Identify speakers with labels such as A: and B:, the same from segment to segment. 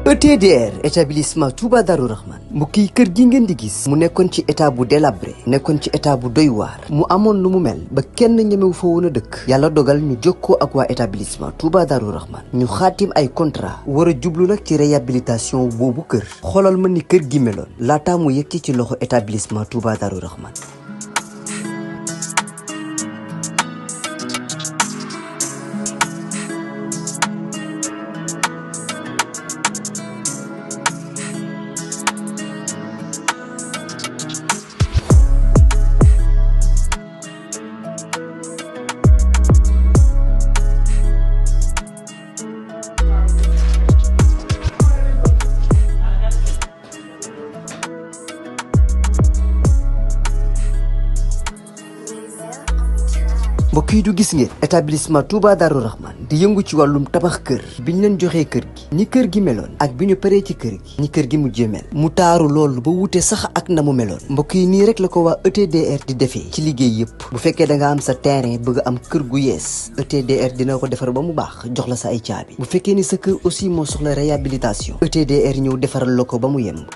A: ETDR établissement Touba Darou Rahman mbokk yi kër gi ngeen di gis mu nekkoon ci état bu délabré nekkoon ci état bu doy waar mu amoon lu mu mel ba kenn ñemewu fa woon a dëkk yàlla dogal ñu jokkoo ak waa établissement Touba Darou Rahman ñu xaatim ay contrat war a jublu nag ci réhabilitation boobu kër xoolal ma ni kër gi meloon laataa mu yëkki ci loxo établissement Touba Darou Rahman. mbokk yi du gis ngeen établissement Touba Darou Rahman di yëngu ci wàllum tabax kër biñ leen joxee kër gi ni kër gi meloon ak bi ñu paree ci kër gi ni kër gi mujjee mel mu taaru loolu ba wute sax ak na mu meloon mbokk yi nii rek la ko waa ETDR di defee ci liggéey yëpp bu fekkee da nga am sa terrain bëgg am kër gu yees ETDR dina ko defar ba mu baax jox la sa ay caabi bu fekkee ni sa kër aussi moo soxla réhabilitation ETDR ñëw defaral la ko ba mu yemb.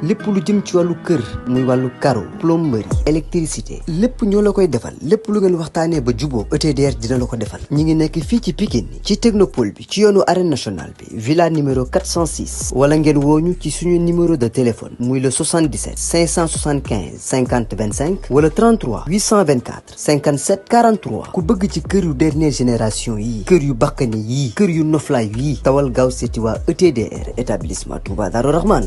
A: lépp lu jëm ci wàllu kër muy wàllu carreau plomberie électricité lépp ñoo la koy defal lépp lu ngeen waxtaanee ba juboo ETDR dina la ko defal ñi ngi nekk fii ci Pikine ci technopole bi ci yoonu arène nationale bi villa numéro 406 wala ngeen wooñu ci suñu numéro de téléphone muy le 77 575 50 25 wala 33 824 57 43 ku bëgg ci kër yu dernière génération yi kër yu bakkane yi kër yu noflaay yi tawal gaaw seeti waa ETDR établissement Touba Darou Rahman.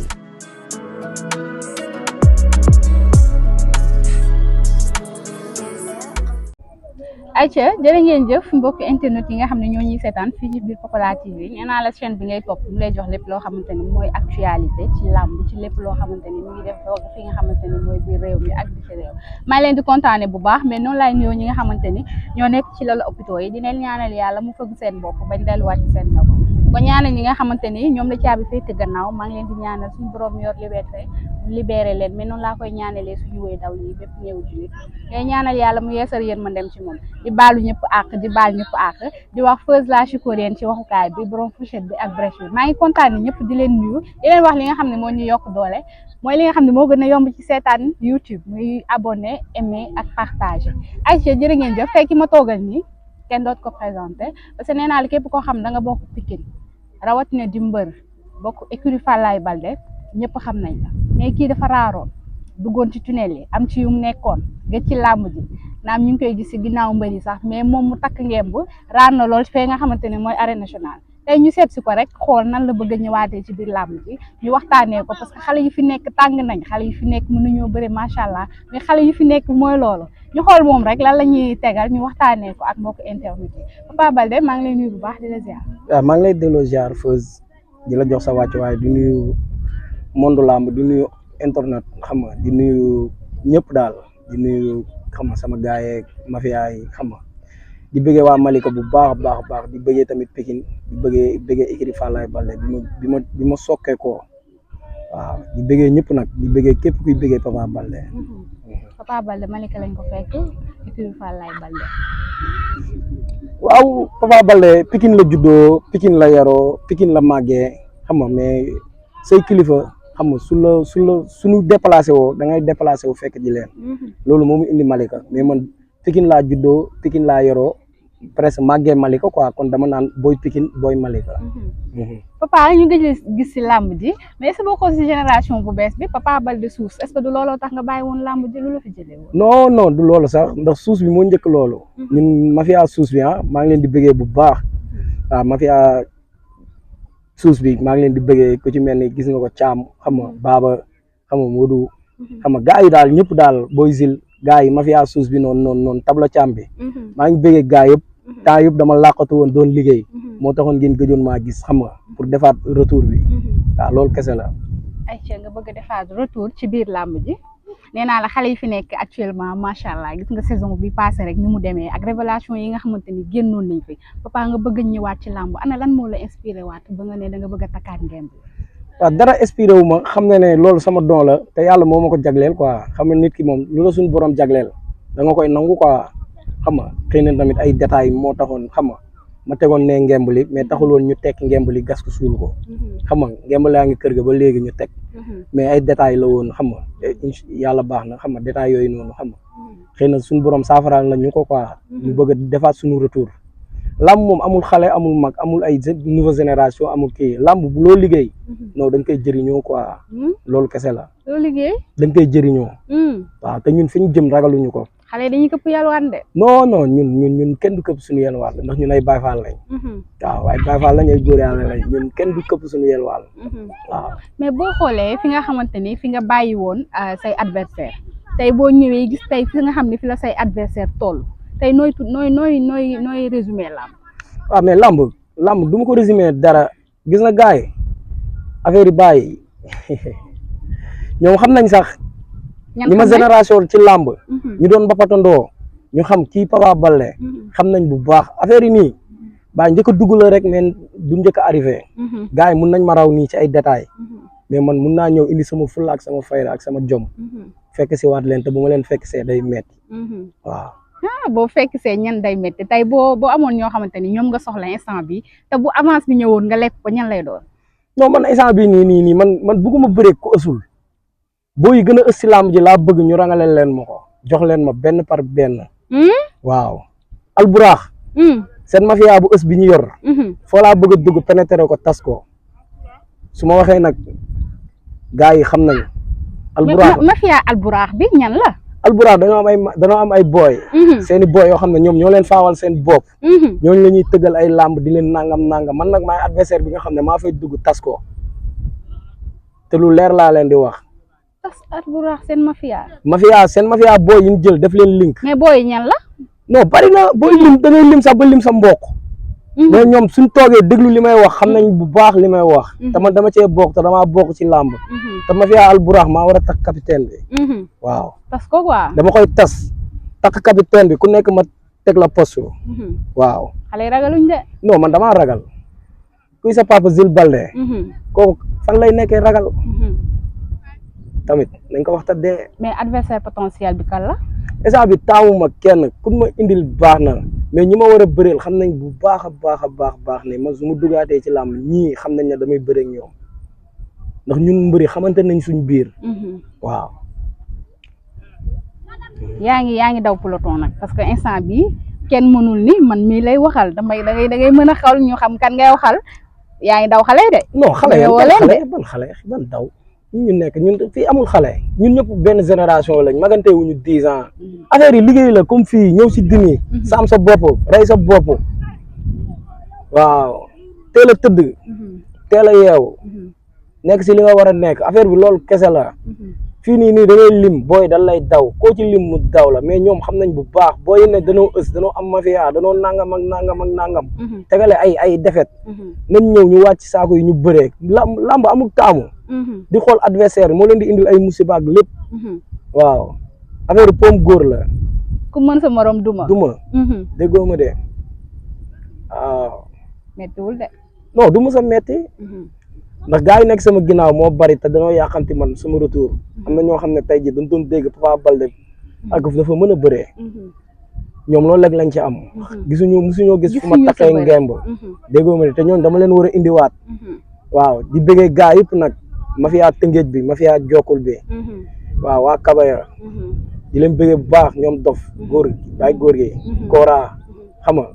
B: ayca jërë ngeen jëf mbokk internet yi nga xam ne ñoo ñuy seetaan fii ci biir Pokola TV nee naa la chaîne bi ngay topp mu lay jox lépp loo xamante ni mooy actualité ci làmb ci lépp loo xamante ni mu ngi def fi nga xamante ni mooy biir réew mi ak bi ci réew maa leen di kontaane bu baax mais noonu laay nuyoo ñi nga xamante ni ñoo nekk ci lalu hôpitaux yi di leen ñaanal yàlla mu fëgg seen bopp bañ delluwaat ci seen sago ko ñaanal ñi nga xamante ni ñoom la caabi féete gannaaw maa ngi leen di ñaanal suñu borom yor libéré leen mais noonu laa koy ñaanalee suñu wéy daw yi bépp ñëw julit ngay ñaanal yàlla mu yeesal yéen ma dem ci moom di baalu ñëpp àq di baal ñëpp àq di wax Feuz la Chicorienne ci waxukaay bi borom fourchette bi ak brèche bi maa ngi kontaan ni ñëpp di leen nuyu di leen wax li nga xam ne moo ñu yokk doole mooy li nga xam ne moo gën a yomb ci seetaan YouTube muy abonné aimé ak partagé ayca jërë ngeen jëf tey ki ma toogal nii kenn doot ko présenté parce que nee naa la képp koo xam da nga bokk Pikine rawatina di mbër bokk écurie Falaye Baldé ñëpp xam nañ la mais kii dafa raaroon duggoon ci tunnel yi am ci yu mu nekkoon nga ci làmb ji naam ñu ngi koy gis si ginnaaw mbër yi sax mais moom mu takk ngemb raar na lool fee nga xamante ne mooy arène nationale tey ñu seet si ko rek xool nan la bëgg a ñëwaatee ci biir làmb ji ñu waxtaanee ko parce que xale yi fi nekk tàng nañ xale yi fi nekk mënuñoo bëri macha allah mais xale yi fi nekk mooy loolu ñu xool moom rek lan la ñuy tegal ñu waxtaanee ko ak mbokk internet yi Papa Baldé maa ngi lay nuyu bu baax di la ziar.
C: waaw maa ngi lay delloo ziar Feuz di la jox sa wàccuwaay di nuyu monde làmb di nuyu internet xam nga di nuyu ñëpp daal di nuyu xam nga sama gaay yeeg mafia yi xam nga di bëggee waa Malika bu baax a baax di bëggee tamit Pikine di bëggee écurie Falaye Baldé bi ma sokkee koo waaw di bëggee ñëpp nag di bëggee képp kuy bëggee Papa Baldé.
B: Papa Baldé Malika lañ ko fekk écurie Falaye Baldé.
C: waaw Papa Baldé Pikine la juddoo Pikine la yaroo Pikine la màggee xam nga mais say kilifa. xam nga suñu déplacé woo da ngay déplacé wu fekk ji leen loolu moomu indi Malika mais man Pikine laa juddoo Pikine laa yoroo presque màggee Malika quoi kon dama naan booy Pikine booy Malika.
B: Papa ñu gëj gis si làmb ji mais est-ce que bokkoo si génération bu bees bi Papa Baldé suus est-ce que du looloo tax nga bàyyi woon làmb ji lu la fi jëlee woon.
C: non du loolu sax ndax suus bi moo njëkk loolu. ñun mafia suus bi maa ngi leen di bëggee bu baax waaw mafia. suus bi maa ngi leen di bëggee ku ci mel ni gis nga ko Caam xam nga Baaba xam nga Modou xam nga gars yi daal ñëpp daal Boy Zil gars yi mafia suus bi noonu tabla Caam bi maa ngi bëggee gars yëpp temps yëpp dama làqatu woon doon liggéey moo taxoon ngeen gëjoon maa gis xam nga pour defaat retour bi waaw loolu kese la.
B: ayca nga bëgg a defaat retour ci biir làmb ji nee naa la xale yi fi nekk actuellement macha allah gis nga saison bi passé rek ni mu demee ak révélation yi nga xamante ni génnoon nañ fi papa nga bëgg a ñëwaat ci làmb ana lan moo la inspiré waat ba nga ne da nga bëgg a takkaat ngemb.
C: waaw dara inspiré wu ma xam ne loolu sama don la te yàlla moo ma ko jagleel quoi xam ne nit ki moom lu la suñu borom jagleel da nga koy nangu quoi xam nga xëy na tamit ay détails moo taxoon xam nga ma tegoon ne ngemb li mais taxul woon ñu tekk ngemb li gas ko suul ko xam nga ngemb laa ngi kër ga ba léegi ñu teg mais ay détails la woon xam nga yàlla baax na xam nga détails yooyu noonu xam nga xëy na suñu borom saafaraal na ñu ko quoi ñu bëgg a defaat suñu retour lamb moom amul xale amul mag amul ay nouvelle génération amul kii lamb bu loo liggéey non da nga koy jëriñoo quoi loolu kese la
B: loo liggéey
C: da nga koy jëriñoo waaw te ñun fi ñu jëm ragaluñu ko
B: xale yi dañuy këpp yalwaan de.
C: non ñun kenn du këpp suñu yelwaan ndax ñun ay Baay Faal lañ waaw ay Baay Faal lañ ay góor yàlla lañ ñun kenn du këpp suñu yelwaan waaw
B: mais boo xoolee fi nga xamante ni fi nga bàyyi woon say adversaire tey boo ñëwee gis tey fi nga xam ne fi la say adversaire toll tey nooy résumé lamb.
C: waaw mais lamb du ma ko résumé dara gis na gars yi affaire yi bàyyi ñoom xam nañ sax ñi ma génération ci lamb ñu doon bapatandoo ñu xam kii Papa Baldé xam nañ bu baax affaire yi nii baa njëkk a dugg la rek mais du njëkk a arrivé gars yi mun nañ ma raw nii ci ay détails mais man mun naa ñëw indi sama fulla ak sama fayda ak sama jom fekk si waat leen te bu ma leen fekk see day metti waaw
B: boo fekk see ñan day metti tey boo amoon ñoo xamante ni ñoom nga soxla instant bi te bu avance bi ñëwoon nga lekk ko ñan lay doon.
C: non man instant bi nii man bëgguma bëree ko ësul boo yi gën a ës si làmb ji laa bëgg ñu rangale leen ma ko jox leen ma benn par benn waaw alburaax seen mafia bu ës bi ñu yor foo laa bëgg a dugg pénétrer ko tas ko su ma waxee nag gars yi xam nañ alburaax
B: mafia alburaax bi ñan la
C: alburaax dañoo am ay booy seeni booy yoo xam ne ñoom ñoo leen faawal seen bopp ñooñu la ñuy tëggal ay làmb di leen nangam man nag maay adversaire bi nga xam ne maa fay dugg tas ko te lu leer laa leen di wax
B: tas alburaax seen
C: mafia booy yi ñu jël def leen link
B: mais booy ñan la
C: non bari na booy lim da ngay lim sax ba lim sa mbokk mais ñoom suñ toogee déglu li may wax xam nañ bu baax li may wax te man dama cee bokk te damaa bokk ci làmb te mafia alburaax maa war a takk capitaine bi waaw
B: tas ko quoi
C: dama koy tas takk capitaine bi ku nekk ma teg la poste waaw
B: xale yi ragaluñ de
C: non man damaa ragal kuy sa papa Zil Baldé kooku fan lay nekkee ragal tamit nañ ko wax ta dee
B: mais adversaire potentiel bi kan la
C: instant bi taamuma kenn ku ma indil baax na mais ñi ma war a bëreel xam nañ bu baax a baax ne man su ma dugaatee ci làmb ñii xam nañ ne damay bëre ak ñoom ndax ñun mbëri xamante nañ suñ biir waaw
B: yaa ngi daw peloton nag parce que instant bi kenn mënul ni man mii lay waxal da ngay mën a xaw ñu xam kan ngay waxal yaa ngi daw xale de
C: non xale ban daw ñu nekk ñun fii amul xale ñun ñëpp benn génération lañ magante wuñu 10 ans affaire yi liggéey la comme fii ñëw si dini saam sa bopp rey sa bopp waaw teel a tëdd teel a yeewu nekk si li nga war a nekk affaire bi loolu kese la fii nii da ngay lim booy dal lay daw koo ci lim mu daw la mais ñoom xam nañ bu baax booy ne danoo ës danoo am mafia danoo nangam ak nangam tegale ay defet nañ ñëw ñu wàcc saako yi ñu bëree lamb amul taamu di xool adversaire moo leen di indil ay musiba ak lépp waaw affaire pomme góor la
B: ku mën sa morom duma
C: déggoo ma de waaw
B: mettiwul de
C: non du ma sa metti ndax gars yi nekk sama ginnaaw moo bari te dañoo yàqanti man sama retour am na ñoo xam ne tey jii dañ doon dégg Papa Baldé ak dafa mën a bëree ñoom loolu rek lañ ci am musuñoo gis fu ma takkee ngemb déggoo ma de te ñoom dama leen war a indiwaat waaw di bëggee gars yëpp nag mafia Tëngéej bi mafia Jokkul bi waaw waa Kabaya di leen bëggee bu baax ñoom dof góor gi Kora xam nga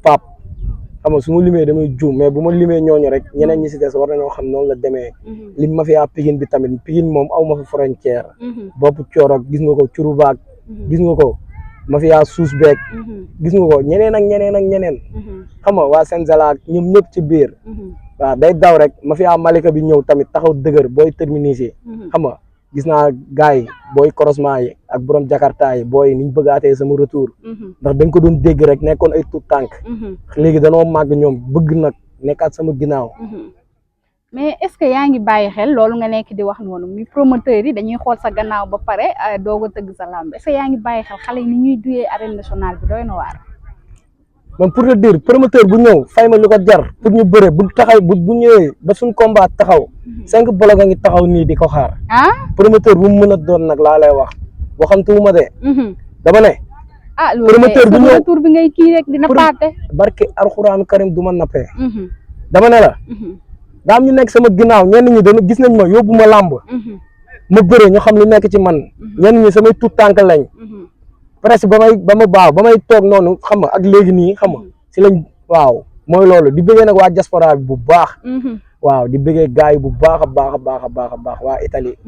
C: Pap xam nga su ma limee damay juum mais bu ma limee ñooñu rek ñeneen ñi si des war nañoo xam noonu la demee li mafia Pikine bi tamit Pikine moom aw ma fa frontière bopp coorog gis nga ko curubaag gis nga ko mafia suus beeg gis nga ko ñeneen ak ñeneen xam nga waa Senzala ñoom ñëpp ci biir waaw day daw rek mafia Malika bi ñëw tamit taxaw dëgër booy terminé xam nga gis naa gars yi booy croisement yi ak borom Jakarta yi booy niñ bëggaatee sama retour ndax dañ ko doon dégg rek nekkoon ay tout tànk léegi danoo màgg ñoom bëgg nag nekkaat sama ginnaaw
B: mais est-ce que yaa ngi bàyyi xel loolu nga nekk di wax noonu mi promoteurs yi dañuy xool sa gannaaw ba pare doog a tëgg sa làmb est-ce que yaa ngi bàyyi xel xale yi ni ñuy duyee arène nationale bi doy na waar.
C: man pour te dire promoteur bu ñëw fay ma lu ko jar pour ñu bëre bu taxaw bu ñëwee ba suñ combat taxaw 5 bolok a ngi taxaw nii di ko xaar. promoteur bu mu mën a doon nag laa lay wax waxantuwuma de. dama ne.
B: promoteur bu ñëw tour bi ngay kii rek dina paate.
C: barke alxuraanu karim du ma nappee. dama ne la. daa am ñu nekk sama ginnaaw ñenn ñi dana gis nañ ma yóbbu ma làmb. ma bëre ñu xam lu nekk ci man. ñenn ñi samay tuut tànk lañ. presque ba may toog noonu xam nga ak léegi nii xam nga si lañ waaw mooy loolu di bëggee nag waa diaspora bi bu baax. waaw di bëggee gars yi bu baax a baax waa Italie.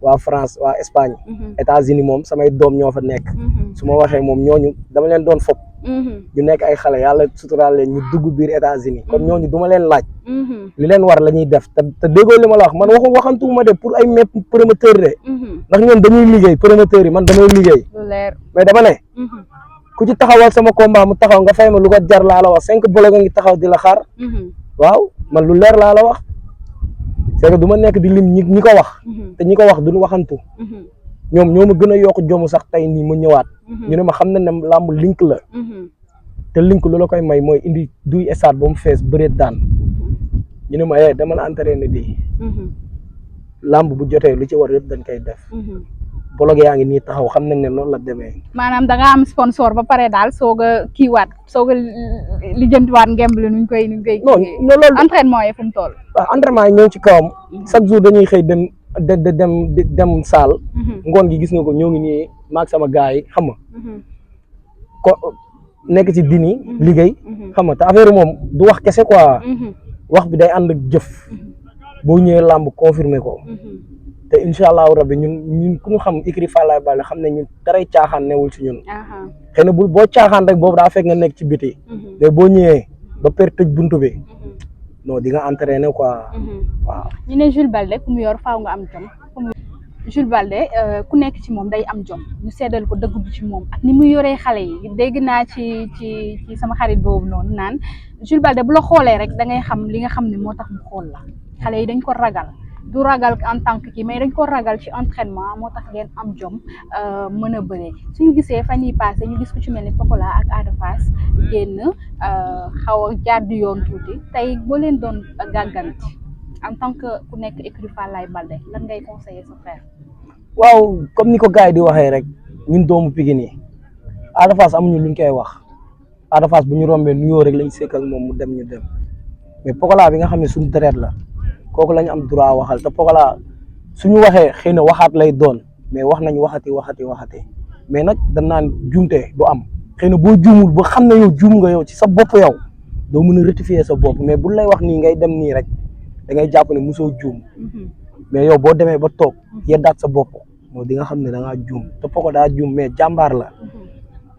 C: waa France waa Espagne. États-Unis moom samay doom ñoo fa nekk. su ma waxee moom ñooñu dama leen doon fopp. ñu nekk ay xale yàlla suturaal leen ñu dugg biir États-Unis kon ñooñu du ma leen laaj. li leen war la ñuy def te déggoo li ma la wax man waxantuuma de pour ay mépp promoteur de. ndax ñoom dañuy liggéey promoteurs yi man damay liggéey. mais dama ne. ku ci taxawal sama combat mu taxaw nga fay ma lu ko jar laa la wax 5 bolok a ngi taxaw di la xaar. waaw man lu leer laa la wax. c'est que du ma nekk di lim ñi ko wax. te ñi ko wax duñu waxantu. ñoom ñoo ma gën a yokk jomu sax tey nii mu ñëwaat. ñu ne ma xam na ne làmb link la. te link lu la koy may mooy indi duy stade ba mu fees bëreet daan. ñu ne ma dama la entraîné di làmb bu jotee lu ci war yëpp dañ koy def. bolog yaa ngi nii taxaw xam nañ ne noonu la demee.
B: maanaam da nga am sponsor ba pare daal soog a kiiwaat soog a lijjantiwaat ngemb li nuñ koy.
C: non loolu
B: entraînement yi fu mu toll.
C: waaw entraînement yi ñëw ci kawam. chaque jour dañuy xëy dem salle. ngoon gi gis nga ko ñoo ngi nii maag sama gars yi xam nga. ko nekk ci dini liggéey. xam nga te affaire moom du wax kese quoi. wax bi day ànd ak jëf. boo ñëwee làmb confirmer ko. te incha allahu rabbi ñun ku ñu xam écurie Falaye Baldé xam ne ñun daray caaxaan newul ci ñun. xëy na boo caaxaan rek boobu daa fekk nga nekk ci biti. mais boo ñëwee ba per tëj buntu bi. non di nga entraîné quoi. waaw
B: ñu ne Jules Baldé ku mu yor faaw nga am jom. Jules Baldé ku nekk ci moom day am jom ñu seddal ko dëgg bu ci moom ak ni muy yoree xale yi dégg naa ci sama xarit boobu noonu naan Jules Baldé bu la xoolee rek da ngay xam li nga xam ne moo tax mu xool la xale yi dañ ko ragal. du ragal en tant que kii mais dañ ko ragal ci entraînement moo tax ngeen am jom mën a bëree suñu gisee fan yii passé ñu gis ku ci mel ni Pokola ak Ada Fass génn xaw a jàdd yoon tuuti tey boo leen doon gàgganti en tant que ku nekk écurie Falaye Baldé lan ngay conseiller sa frère.
C: waaw comme ni ko gars yi di waxee rek ñun doomu Pikine yi Ada Fass amuñu luñ koy wax Ada Fass bu ñu rombee nuyoo rek lañ sekk ak moom mu dem ñu dem mais Pokola bi nga xam ne suñu deret la. kooku lañ am droit waxal te Pokola suñu waxee xëy na waxaat lay doon mais wax nañ waxati mais nag dañ naan juumte du am xëy na boo juumul ba xam ne yow juum nga yow ci sa bopp yow doo mën a rectifier sa bopp mais bu lay wax nii ngay dem nii rek da ngay jàpp ne mosoo juum mais yow boo demee ba toog yeddaat sa bopp moo di nga xam ne da ngaa juum te Pokola daa juum mais jàmbaar la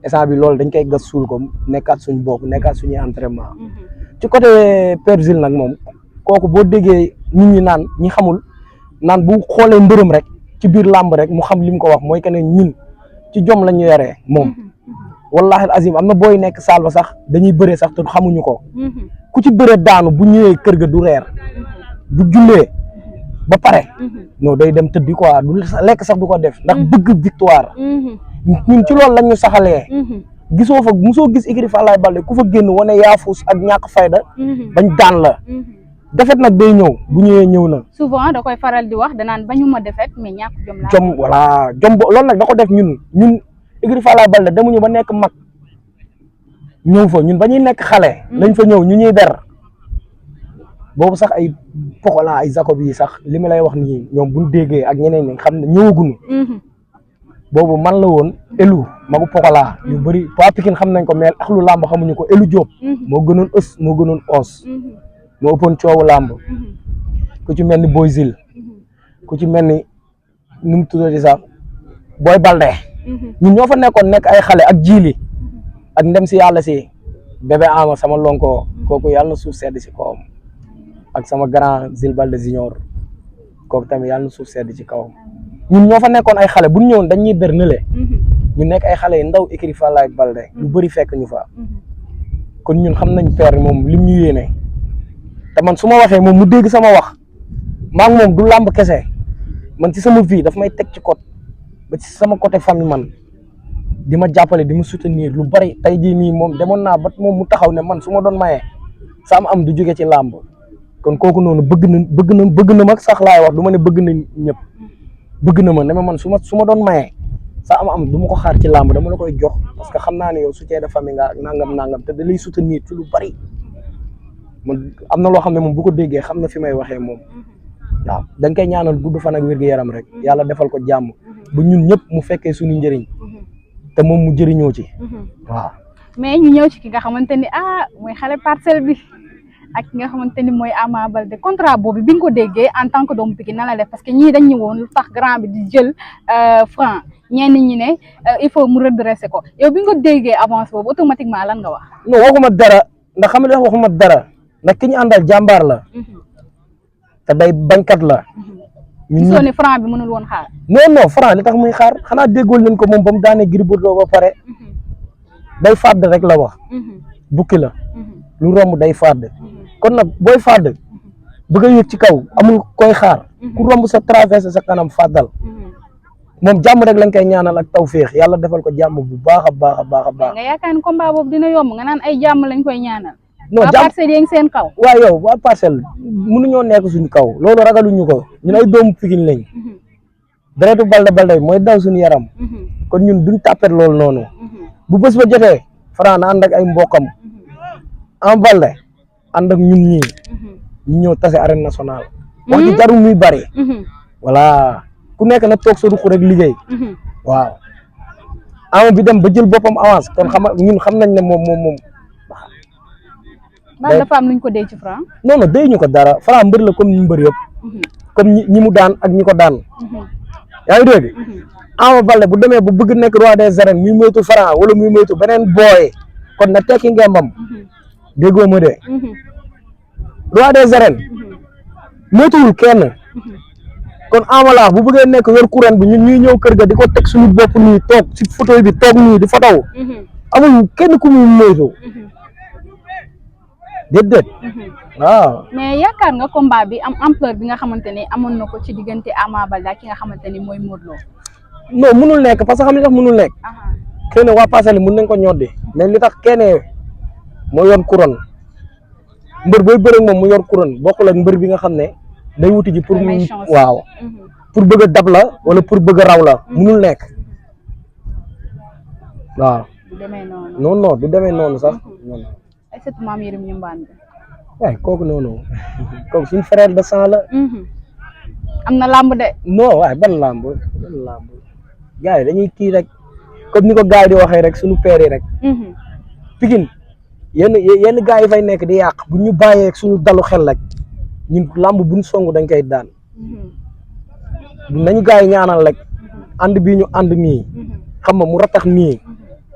C: instant bi loolu dañ koy gas suul ko nekkaat suñu bopp nekkaat suñuy entraînement ci côté Père Jules nag moom kooku boo déggee nit ñi naan ñi xamul naan bu xoolee mbërëm rek ci biir làmb rek mu xam li mu ko wax mooy que ne ñun ci jom la ñu yoree moom wallahi azim am na booy nekk saal ba sax dañuy bëree sax te xamuñu ko ku ci bëree daanu bu ñëwee kër ga du reer bu jullee ba pare non day dem tëddi quoi du lekk sax du ko def ndax bëgg victoire ñun ci loolu lañ ñu saxalee gisoo fa mosoo gis écurie Falaye Baldé ku fa génn wane yaafus ak ñàkk fayda bañ daan la defet nag day ñëw bu ñëwee ñëw na.
B: souvent da koy faral di wax danaan bañu ma defet mais ñàkk jom laa.
C: jom voilà jom loolu nag da ko def ñun écurie Falaye Baldé demuñu ba nekk mag ñëw fa ñun ba ñuy nekk xale. lañ fa ñëw ñu ñuy der boobu sax ay Pokola ay Jacob yi sax li ma lay wax nii ñoom buñ déggee ak ñeneen ñi xam ne ñëwaguñu. boobu man la woon Elu magu Pokola yu bëri waa Pikine xam nañ ko mais ak lu làmb xamuñu ko Elu Diop. moo gënoon ës moo gënoon os. moo ëppoon coowu làmb ku ci mel ni Boy Zil ku ci mel ni nu mu tuddati sax Boy Baldé ñun ñoo fa nekkoon nekk ay xale ak jiili ak ndem si yàlla si bébé ama sama lonko kooku yàlla na suuf sedd si kawam ak sama grand Zil Baldé Junior kooku tamit yàlla na suuf sedd ci kawam ñun ñoo fa nekkoon ay xale bu ñu ñëwoon dañ ñuy bernele ñu nekk ay xale yi ndaw écurie Falaye Baldé lu bëri fekk ñu fa kon ñun xam nañ père moom lim ñu yéene te man su ma waxee moom mu dégg sama wax maa ngi moom du làmb kese man ci sama vie daf may teg ci côté ba ci sama côté famille man di ma jàppale di ma soutenir lu bari tey jii nii moom demoon naa ba moom mu taxaw ne man su ma doon mayee sa am du jóge ci làmb kon kooku noonu bëgg na mag sax laay wax du ma ne bëgg na ñëpp bëgg na ma ne ma man su ma doon mayee sa am du ma ko xaar ci làmb dama la koy jox parce que xam naa ne yow soutien de famille nga nangam te da lay soutenir ci lu bari man am na loo xam ne moom bu ko déggee xam na fi may waxee moom waaw da nga koy ñaanal gudd fan ak wér-gu-yaram rek yàlla defal ko jàmm ba ñun ñëpp mu fekkee suñu njëriñ te moom mu jëriñoo ci waaw.
B: mais ñu ñëw ci ki nga xamante ni mooy xale parcelle bi ak ki nga xamante ni mooy Ama Baldé contrat boobu bi nga ko déggee en tant que doomu Pikine na la def parce que ñii dañ ñëwoon lu tax grand bi di jël franc ñenn ñi ne il faut mu redresser ko yow bi nga ko déggee avance boobu automatiquement lan nga wax.
C: non waxuma dara ndax xam nga waxuma dara ndax ki ñu àndal jàmbaar la. te day bañkat la.
B: gisoo ne franc bi mënul woon xaar.
C: non franc li tax muy xaar xanaa déggool nañ ko moom ba mu daanee Gris Bordeaux ba pare. day fàdd rek la wax. bukki la. lu romb day fàdd. kon nag booy fàdd bëgg a yëg ci kaw amul koy xaar. ku romb sa traversé sa kanam fàddal. moom jàmm rek lañ koy ñaanal ak tawféex yàlla defal ko jàmm bu baax a baax.
B: nga yaakaar ni combat boobu dina yomb nga naan ay jàmm lañ koy ñaanal.
C: non
B: waa parcelle yi seen kaw.
C: waaw yow waa parcelle mënuñoo nekk suñu kaw loolu ragaluñu ko ñun ay doomu Pikine lañ. deretu balde mooy daw suñu yaram. kon ñun duñ tàppet loolu noonu. bu bés ba jotee Franc na ànd ak ay mbokam. Ama Baldé ànd ak ñun ñii. ñu ñëw tase arène nationale. wax ji jarul muy bari. voilà ku nekk na toog sa ruq rek liggéey. waaw Ama bi dem ba jël boppam avance kon ñun xam nañ ne moom.
B: ba dafa am luñ ko dee ci Franc.
C: non déy ñu ko dara Franc mbër la comme ñu mbër yëpp. comme ñi mu daan ak ñi ko daan. yaa ngi dégg. Ama Baldé bu demee bu bëgg nekk roi des arènes muy moytu Franc wala muy moytu beneen booy kon na tekki ngembam. déggoo ma de. roi des arènes moytuwul kenn. kon Ama laax bu bëggee nekk yor couronne bi ñun ñuy ñëw kër ga di ko teg suñu bopp nii toog si fauteuil bi toog nii di fotow amul kenn ku muy moytu. déedéet. waaw.
B: mais yaakaar nga combat bi am ampleur bi nga xamante ni amoon na ko ci diggante Ama Baldé ak ki nga xamante ni mooy Modou Lo.
C: non munul nekk parce que xam li tax munul nekk. xëy na waa Parcelles mun nañ ko ñoddi mais li tax kenn moo yor couronne mbër booy bëre moom mu yor couronne bokkul ak mbër bi nga xam ne day wuti ji pour mu waaw pour bëgg a dab la wala pour bëgg a raw la munul nekk waaw.
B: du demee noonu.
C: non du demee noonu sax.
B: ay sët maam Yërim ñu mbaan bi.
C: waaye kooku noonu kooku suñu frère de sang la.
B: am na làmb de.
C: non waaye ban làmb gars yi dañuy kii rek comme ni ko gars yi di waxee rek suñu père yi rek. Pikine yenn gars yi fay nekk di yàq bu ñu bàyyee suñu dalu xel rek ñun làmb buñ song dañ koy daan. nañu gars yi ñaanal rek ànd bii ñu ànd nii xam nga mu ratax nii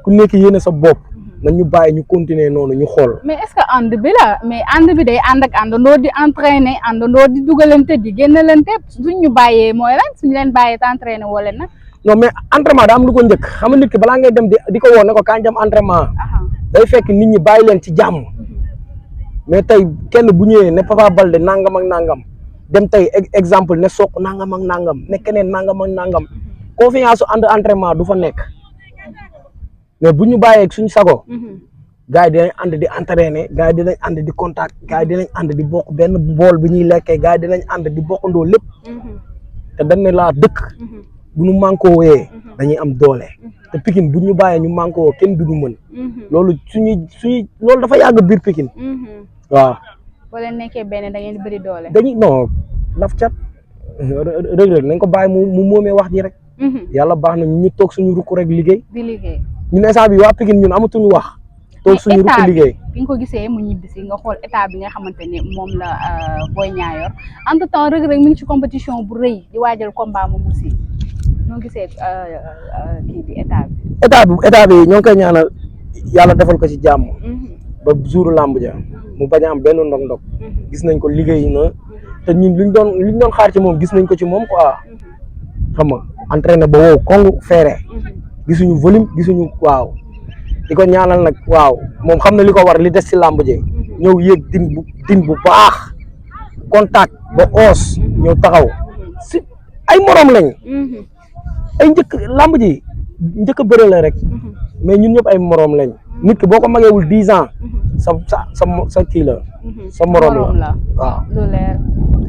C: ku nekk yéene sa bopp. nañ ñu bàyyi ñu continuer noonu ñu xool.
B: mais est-ce que ànd bi la mais ànd bi day ànd ak àndandoo di entraîner àndandoo di dugalante di génnalante suñ ñu bàyyee mooy lan suñ leen bàyyee te entraîner woo leen nag.
C: non mais entraînement daa am lu ko njëkk xam nga nit ki balaa ngay dem di ko woo ne ko kañ dem entraînement. day fekk nit ñi bàyyi leen ci jàmm. mais tey kenn bu ñëwee ne Papa Baldé nangam ak nangam dem tey exemple ne Sokh nangam ak nangam ne keneen nangam ak nangam confiance su ànd entraînement du fa nekk. mais bu ñu bàyyee suñu sago gars yi dinañ ànd di entraîner gars yi dinañ ànd di contact gars yi dinañ ànd di bokk benn bool bi ñuy lekkee gars yi dinañ ànd di bokkandoo lépp te dañ ne laa dëkk bu ñu mànkoo wooyee dañuy am doole te Pikine bu ñu bàyyee ñu mànkoo woo kenn duñu mën loolu suñuy loolu dafa yàgg biir Pikine waaw.
B: boo leen nekkee benn da ngeen di bëri doole.
C: dañuy non laf cat rëg-rëg nañ ko bàyyi mu moomee wax ji rek. yàlla baax na ñu toog suñu rukk rek liggéey.
B: di liggéey.
C: ñun instant bi waa Pikine ñun amatuñu wax. toog suñu rukk liggéey
B: bi nga ko gisee mu ñibbisi nga xool état bi nga xamante ne moom la Boy Niang yor entre temps Reug Reug mi ngi ci compétition bu rëy di waajal combat moom aussi ñoo gisee kii bi état
C: bi ñoo ngi koy ñaanal yàlla defal ko ci jàmm. ba jouru làmb ja mu bañ a am benn ndog-ndog. gis nañ ko liggéey na te ñun liñ doon xaar ci moom gis nañ ko ci moom quoi xam nga entraîné ba wow kongu feere. gisuñu volume gisuñu waaw di ko ñaanal nag waaw moom xam na li ko war li des ci làmb ji ñëw yéeg din bu baax contact ba oos ñëw taxaw si ay morom lañ ay njëkk làmb ji njëkk a bëre la rek mais ñun ñëpp ay morom lañ nit ki boo ko mageewul 10 ans sa kii la sa morom la waaw
B: lu leer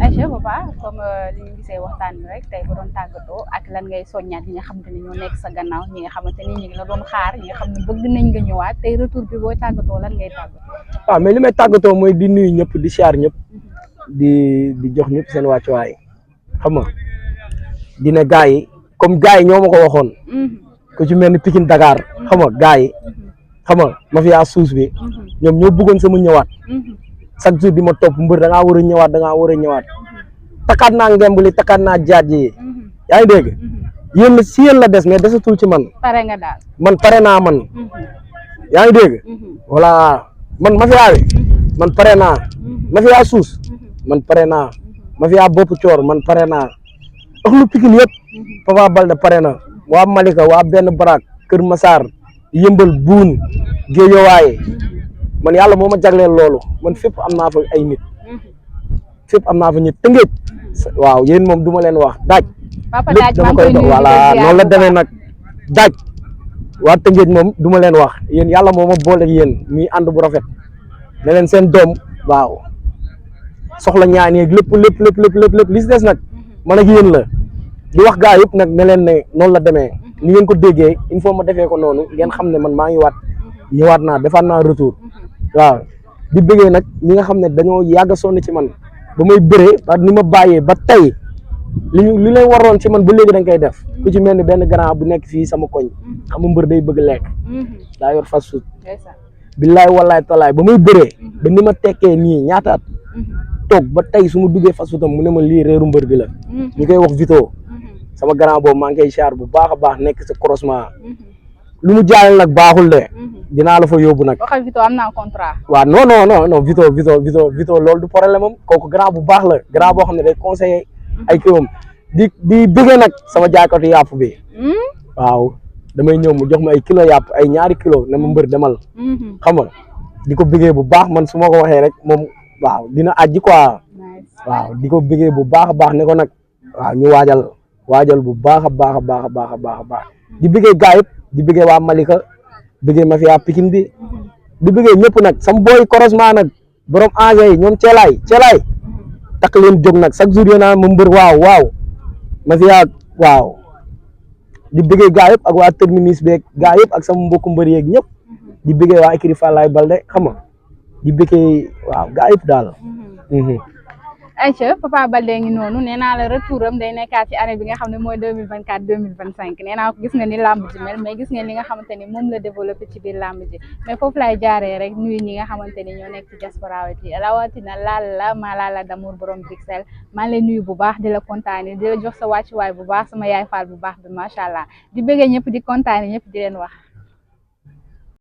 B: Aïcha papa comme li ñu gisee waxtaan bi rek tey bu doon tàggatoo ak lan ngay soññaat ñi nga xamante ne ñoo nekk sa gannaaw ñi nga xamante ni ñu ngi la doon xaar ñi nga xam ne bëgg nañ nga ñëwaat tey retour bi boo tàggatoo lan ngay tàggatoo
C: waaw mais li may tàggatoo mooy di nuyu ñëpp di siyaar ñëpp di jox ñëpp seen wàccuwaay xam nga di ne gars yi comme gars yi ñoo ma ko waxoon ku ci mel ni Pikine Dakar xam nga gars yi xam nga mafia suus bi ñoom ñoo bëggoon sama ñëwaat chaque jour di ma topp mbër da ngaa war a ñëwaat da ngaa war a ñëwaat takkaat naa ngemb li takkaat naa jaaj yi yaa ngi dégg yéen la si yéen la des mais desatul ci man
B: pare nga daal
C: man pare naa man yaa ngi dégg voilà man mafia bi man pare naa mafia suus man pare naa mafia bopp coor man pare naa ak lu Pikine yëpp Papa Balde pare na waa Malika waa benn Barak Kër Massar yëmbal buun Géejawaay man yàlla moo ma jagleel loolu man fépp am naa fa ay nit fépp am naa fa nit Tëngéej waaw yéen moom du ma leen wax daaj lépp dama koy voilà noonu la demee nag daaj waa Tëngéej moom du ma leen wax yéen yàlla moo ma boole yéen muy ànd bu rafet ne leen seen doom waaw soxla ñaan yeeg lépp li si des nag man ak yéen la di wax gaa yëpp nag ne leen ne noonu la demee ni ngeen ko déggee il faut ma defee ko noonu ngeen xam ne man maa ngi waat ñëwaat naa defaat naa retour waaw di bëggee nag ñi nga xam ne dañoo yàgg a sonn ci man ba may bëree ba ni ma bàyyee ba tey li leen waroon ci man ba léegi dañ koy def ku ci mel ni benn grand bu nekk fii sama koñ xam nga mbër day bëgg lekk daa yor fast food billaay wallaay talaay ba may bëree ba ni ma tekkee nii ñaataat toog ba tey su ma duggee fast food am mu ne ma lii réeru mbër bi la ñu koy wax Vito sama grand boobu maa ngi koy char bu baax a baax nekk sa croisement lu mu jaayal nag baaxul de dinaa la fa yóbbu nag.
B: waxal Vito am naa contrat.
C: waaw non Vito loolu du problème am kooku grand bu baax la grand boo xam ne day conseiller ay kiwam di bëggee nag sama jaaykatu yàpp bi waaw damay ñëw mu jox ma ay kilo yàpp ay ñaari kilo ne ma mbër demal xam nga di ko bëggee bu baax man su ma ko waxee rek moom waaw dina ajji quoi waaw di ko bëggee bu baax a baax ne ko nag waaw ñu waajal bu baax a baax a baax a baax a baax a baax di bëggee gaa yëpp di bëggee waa Malika bëggee mafia Pikine bi di bëggee ñëpp nag sama booy croisement nag borom engrais yi ñoom ceelaay takk leen jóg nag chaque jour yéen a ma mbër waaw mafia waaw di bëggee gaa yëpp ak waa terminus beeg gaa yëpp ak sama mbokku mbër yeeg ñëpp di bëggee waa écurie Falaye Balde xam nga di bëggee waaw gaa yëpp daal.
B: Aïcha Papa Balde ngi noonu nee naa la retour am day nekkaat ci année bi nga xam ne mooy 2024 2025 nee naa ko gis nga ni làmb ji mel mais gis ngeen li nga xamante ni moom la développé ci biir làmb ji mais foofu laay jaaree rek nuyu ñi nga xamante ni ñoo nekk ci diaspora yi rawatina Lalla Damour borom Bruxelles maa ngi lay nuyu bu baax di la kontaane di la jox sa wàccuwaay bu baax sama yaay faal bu baax bi macha allah di bëggee ñëpp di kontaane ñëpp di leen wax.